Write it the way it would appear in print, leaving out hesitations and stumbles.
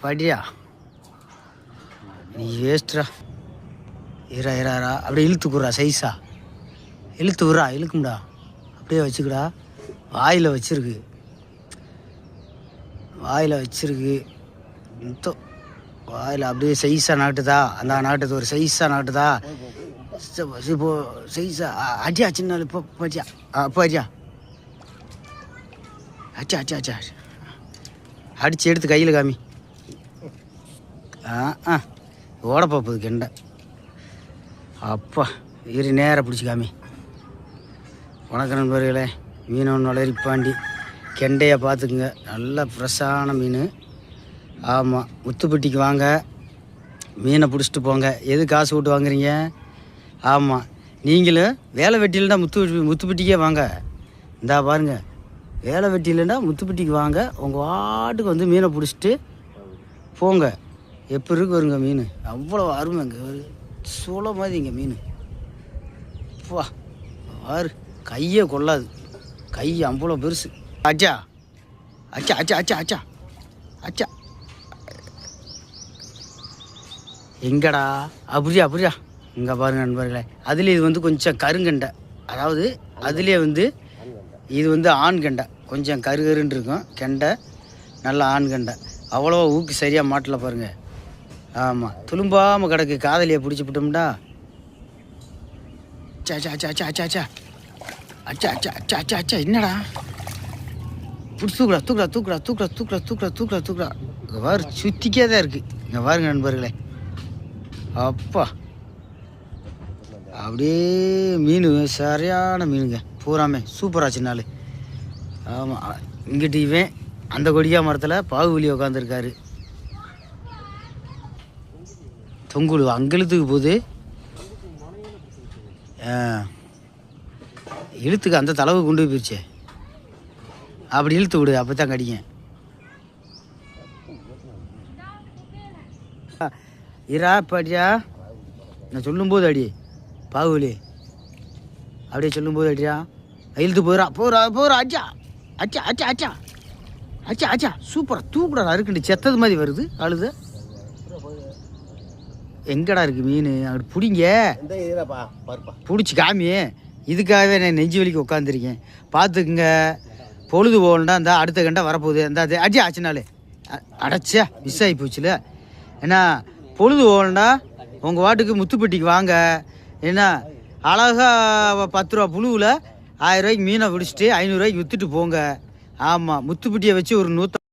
படியா நீ வேஸ்ட்ரா. இரா அப்படியே இழுத்துக்குறா, சைஸா இழுத்து விட்றா, இழுக்கும்டா. அப்படியே வச்சுக்கடா. வாயில் வச்சிருக்கு, வாயில் அப்படியே சைஸாக நாட்டுதா. அந்த நாட்டுது ஒரு சைஸாக நாட்டுதா. இப்போ சைஸா அடியா சின்ன இப்போ அடியா. அப்போ அடியா. அச்சா அடித்து எடுத்து கையில் காமி. ஓட பார்ப்பது கெண்டை. அப்பா இரு நேராக பிடிச்சி காமி. வணக்கம் நண்பர்களே, மீனவன் வளரிப்பாண்டி. கெண்டையை பார்த்துக்குங்க, நல்ல ஃப்ரெஷ்ஷான மீன். ஆமாம், முத்துப்பட்டிக்கு வாங்க, மீனை பிடிச்சிட்டு போங்க. எது காசு விட்டு வாங்குறீங்க? ஆமாம், நீங்களும் வேலை வெட்டியில்னா முத்துப்பட்டிக்கே வாங்க. இந்தா பாருங்கள், வேலை வெட்டியில்னா முத்துப்பட்டிக்கு வாங்க. உங்கள் வாட்டுக்கு வந்து மீனை பிடிச்சிட்டு போங்க. எப்படி இருக்கு வருங்க மீன், அவ்வளோ அருமைங்க. சோள மாதிரி இங்கே மீன். வா ஆறு கையே கொள்ளாது, கை அவ்வளோ பெருசு. அச்சா அச்சா அச்சா அச்சா அச்சா அச்சா எங்கடா? அப்படியா இங்கே பாருங்க நண்பர்களே, அதுலேயே இது வந்து கொஞ்சம் கருங்கண்டை. அதாவது அதுலேயே வந்து இது வந்து ஆண் கண்டை, கொஞ்சம் கருன்னு இருக்கும் கெண்டை. நல்லா ஆண் கண்டை, அவ்வளோ ஊக்கு சரியாக மாட்டல பாருங்கள். ஆமாம், துளும்பாமல் கிடக்கு. காதலியை பிடிச்சி விட்டோம்டா. அச்சா அச்சா அச்சா அச்சா அச்சா அச்சா அச்சா அச்சா அச்சா அச்சா அச்சா என்னடா? பிடிச்சி தூக்குறா. இங்கே பாரு, சுற்றிக்கே தான் இருக்குது. இங்கே பாருங்க நண்பர்களே, அப்பா அப்படியே மீன் சரியான மீனுங்க. பூராமே சூப்பராச்சு நாள். ஆமாம், இங்கிட்டு இவன் அந்த கொடியா மரத்தில் பாகுபலி உட்காந்துருக்காரு. தொங்குடு அங்கெழுத்துக்கு போகுது. இழுத்துக்கு அந்த தளவு கொண்டு போயிடுச்சே. அப்படி இழுத்து விடு, அப்போ தான் கடிங்க. இரா பாட்டியா, நான் சொல்லும்போது அடி பாகுபலி, அப்படியே சொல்லும்போது அடியா. இழுத்து போகிறா. அச்சா சூப்பராக தூக்குடா. இருக்குண்டு செத்தது மாதிரி வருது அழுது. எங்கடா இருக்குது மீன்? அப்படி பிடிங்க, பிடிச்சி காமி. இதுக்காகவே நான் நெஞ்சு வலிக்கு உட்காந்துருக்கேன். பார்த்துக்குங்க, பொழுது போகலண்டா இந்த அடுத்த கண்டா வரப்போகுது. இந்த அடி ஆச்சுனாலே அடைச்சா மிஸ் ஆகி போச்சுல. ஏன்னா பொழுது போகலண்டா உங்கள் வாட்டுக்கு முத்துப்பட்டிக்கு வாங்க. ஏன்னா அழகாக 10 ரூபா புழுவில் 1000 ரூபாய்க்கு மீனை பிடிச்சிட்டு 500 ரூபாய்க்கு விற்றுட்டு போங்க. ஆமாம், முத்துப்பட்டியை வச்சு ஒரு 100